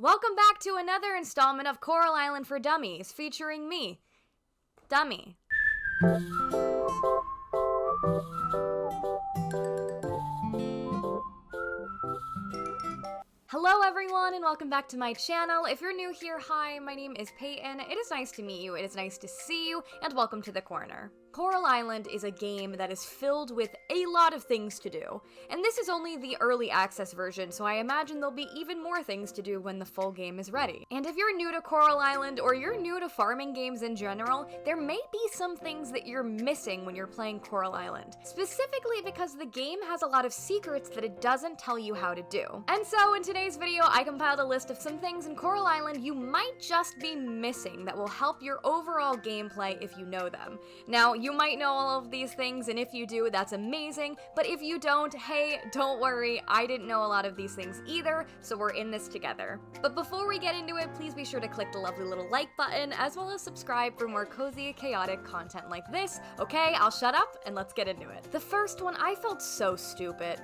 Welcome back to another installment of Coral Island for Dummies, featuring me, Dummy. Hello everyone and welcome back to my channel. If you're new here, hi, my name is Payton. It is nice to meet you, it is nice to see you, and welcome to the corner. Coral Island is a game that is filled with a lot of things to do, and this is only the early access version, so I imagine there'll be even more things to do when the full game is ready. And if you're new to Coral Island, or you're new to farming games in general, there may be some things that you're missing when you're playing Coral Island, specifically because the game has a lot of secrets that it doesn't tell you how to do. And so in today's video, I compiled a list of some things in Coral Island you might just be missing that will help your overall gameplay if you know them. Now, you might know all of these things, and if you do, that's amazing, but if you don't, hey, don't worry, I didn't know a lot of these things either, so we're in this together. But before we get into it, please be sure to click the lovely little like button, as well as subscribe for more cozy, chaotic content like this. Okay, I'll shut up, and let's get into it. The first one, I felt so stupid.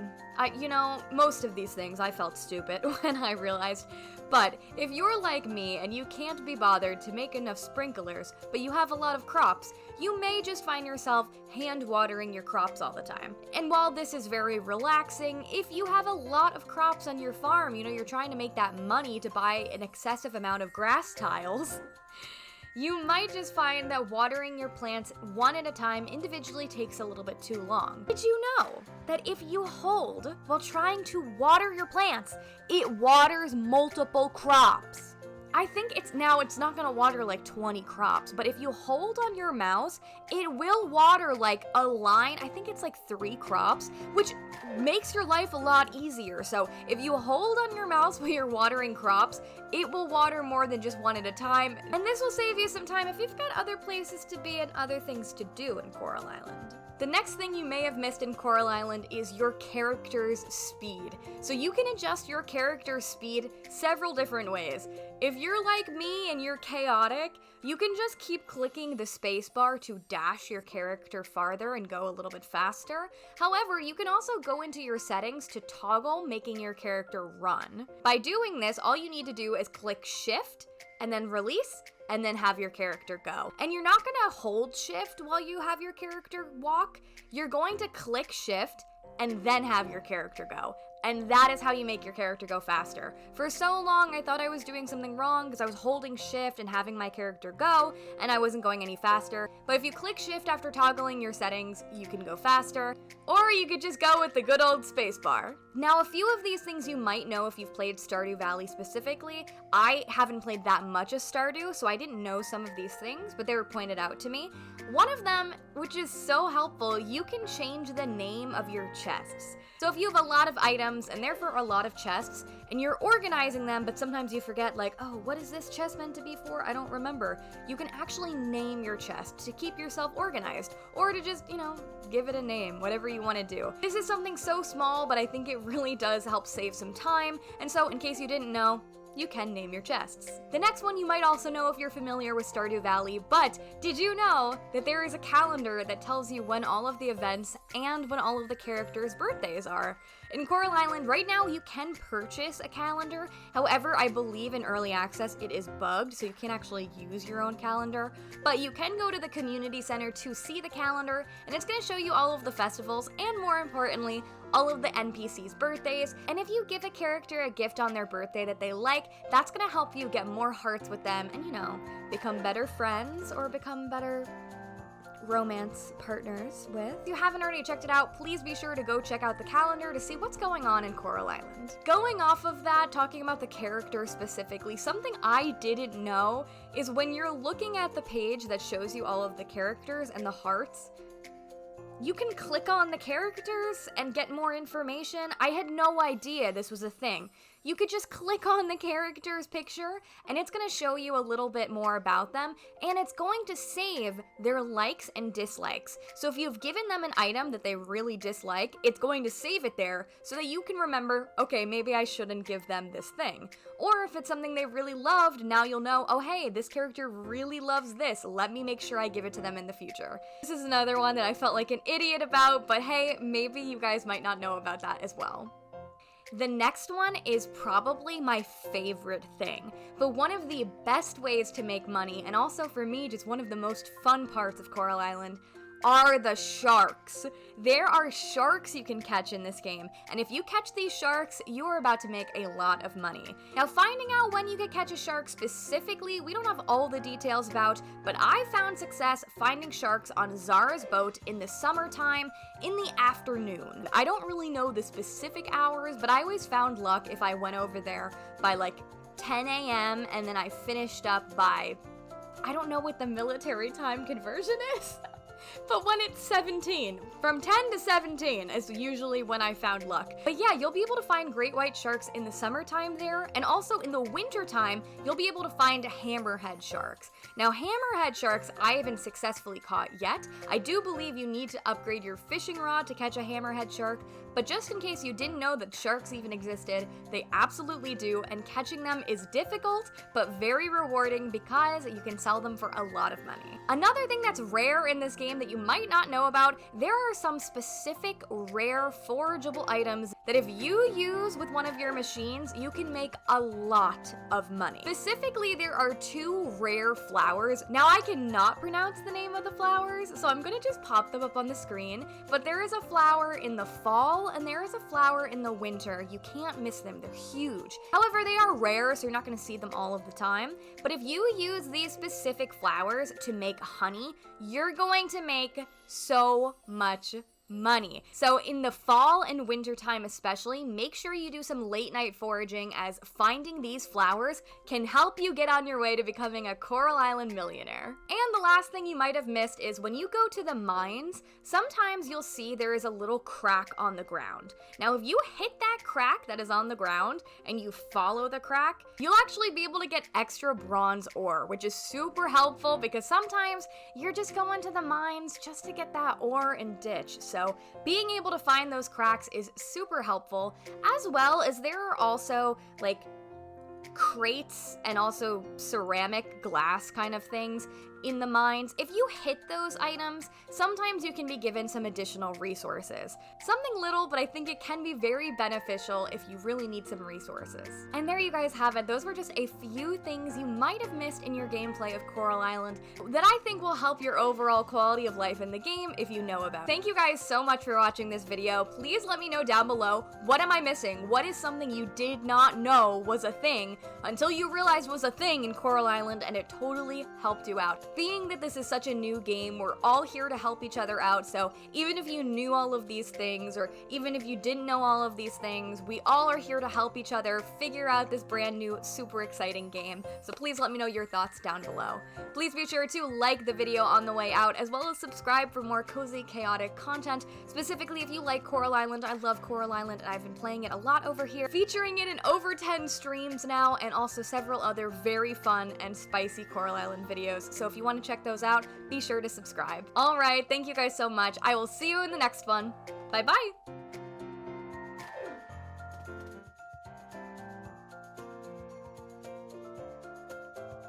Most of these things I felt stupid when I realized, but if you're like me and you can't be bothered to make enough sprinklers, but you have a lot of crops, you may just find yourself hand watering your crops all the time. And while this is very relaxing, if you have a lot of crops on your farm, you're trying to make that money to buy an excessive amount of grass tiles, you might just find that watering your plants one at a time individually takes a little bit too long. Did you know that if you hold while trying to water your plants, it waters multiple crops? I think it's not gonna water like 20 crops, but if you hold on your mouse, it will water like a line, I think it's like 3 crops, which makes your life a lot easier. So if you hold on your mouse while you're watering crops, it will water more than just one at a time, and this will save you some time if you've got other places to be and other things to do in Coral Island. The next thing you may have missed in Coral Island is your character's speed. So you can adjust your character's speed several different ways. If you're like me and you're chaotic, you can just keep clicking the spacebar to dash your character farther and go a little bit faster. However, you can also go into your settings to toggle making your character run. By doing this, all you need to do is click Shift and then release, and then have your character go. And you're not gonna hold Shift while you have your character walk. You're going to click Shift and then have your character go. And that is how you make your character go faster. For so long, I thought I was doing something wrong because I was holding Shift and having my character go, and I wasn't going any faster. But if you click Shift after toggling your settings, you can go faster, or you could just go with the good old spacebar. Now, a few of these things you might know if you've played Stardew Valley specifically. I haven't played that much of Stardew, so I didn't know some of these things, but they were pointed out to me. One of them, which is so helpful, you can change the name of your chests. So if you have a lot of items, and therefore a lot of chests, and you're organizing them, but sometimes you forget, like, oh, what is this chest meant to be for? I don't remember. You can actually name your chest to keep yourself organized, or to just, give it a name, whatever you want to do. This is something so small, but I think it really does help save some time, and so in case you didn't know, you can name your chests. The next one you might also know if you're familiar with Stardew Valley, but did you know that there is a calendar that tells you when all of the events and when all of the characters' birthdays are? In Coral Island, right now you can purchase a calendar. However, I believe in early access it is bugged, so you can't actually use your own calendar. But you can go to the community center to see the calendar, and it's gonna show you all of the festivals, and more importantly, all of the NPCs' birthdays. And if you give a character a gift on their birthday that they like, that's gonna help you get more hearts with them and, become better friends or become better romance partners with. If you haven't already checked it out, please be sure to go check out the calendar to see what's going on in Coral Island. Going off of that, talking about the character specifically, something I didn't know is when you're looking at the page that shows you all of the characters and the hearts, you can click on the characters and get more information. I had no idea this was a thing. You could just click on the character's picture and it's going to show you a little bit more about them, and it's going to save their likes and dislikes. So if you've given them an item that they really dislike, it's going to save it there so that you can remember, okay, maybe I shouldn't give them this thing. Or if it's something they really loved, now you'll know, oh hey, this character really loves this, let me make sure I give it to them in the future. This is another one that I felt like an idiot about, but hey, maybe you guys might not know about that as well. The next one is probably my favorite thing, but one of the best ways to make money, and also for me, just one of the most fun parts of Coral Island, are the sharks. There are sharks you can catch in this game, and if you catch these sharks, you are about to make a lot of money. Now, finding out when you can catch a shark specifically, we don't have all the details about, but I found success finding sharks on Zara's boat in the summertime in the afternoon. I don't really know the specific hours, but I always found luck if I went over there by like 10 a.m. and then I finished up by, I don't know what the military time conversion is. But when it's 17, from 10 to 17 is usually when I found luck. But yeah, you'll be able to find great white sharks in the summertime there, and also in the wintertime, you'll be able to find hammerhead sharks. Now, hammerhead sharks I haven't successfully caught yet. I do believe you need to upgrade your fishing rod to catch a hammerhead shark, but just in case you didn't know that sharks even existed, they absolutely do, and catching them is difficult, but very rewarding because you can sell them for a lot of money. Another thing that's rare in this game that you might not know about, there are some specific rare forageable items that if you use with one of your machines, you can make a lot of money. Specifically, there are 2 rare flowers. Now, I cannot pronounce the name of the flowers, so I'm gonna just pop them up on the screen, but there is a flower in the fall and there is a flower in the winter. You can't miss them, they're huge. However, they are rare, so you're not gonna see them all of the time, but if you use these specific flowers to make honey, you're going to make so much money. So in the fall and winter time especially, make sure you do some late night foraging, as finding these flowers can help you get on your way to becoming a Coral Island millionaire. And the last thing you might have missed is when you go to the mines, sometimes you'll see there is a little crack on the ground. Now, if you hit that crack that is on the ground and you follow the crack, you'll actually be able to get extra bronze ore, which is super helpful because sometimes you're just going to the mines just to get that ore and ditch. So being able to find those cracks is super helpful, as well as there are also like crates and also ceramic glass kind of things in the mines. If you hit those items, sometimes you can be given some additional resources. Something little, but I think it can be very beneficial if you really need some resources. And there you guys have it. Those were just a few things you might have missed in your gameplay of Coral Island that I think will help your overall quality of life in the game if you know about it. Thank you guys so much for watching this video. Please let me know down below, what am I missing? What is something you did not know was a thing until you realized was a thing in Coral Island and it totally helped you out? Being that this is such a new game, we're all here to help each other out, so even if you knew all of these things, or even if you didn't know all of these things, we all are here to help each other figure out this brand new, super exciting game. So please let me know your thoughts down below. Please be sure to like the video on the way out, as well as subscribe for more cozy, chaotic content. Specifically, if you like Coral Island, I love Coral Island, and I've been playing it a lot over here, featuring it in over 10 streams now, and also several other very fun and spicy Coral Island videos. So if you want to check those out, be sure to subscribe. Alright, thank you guys so much. I will see you in the next one. Bye bye!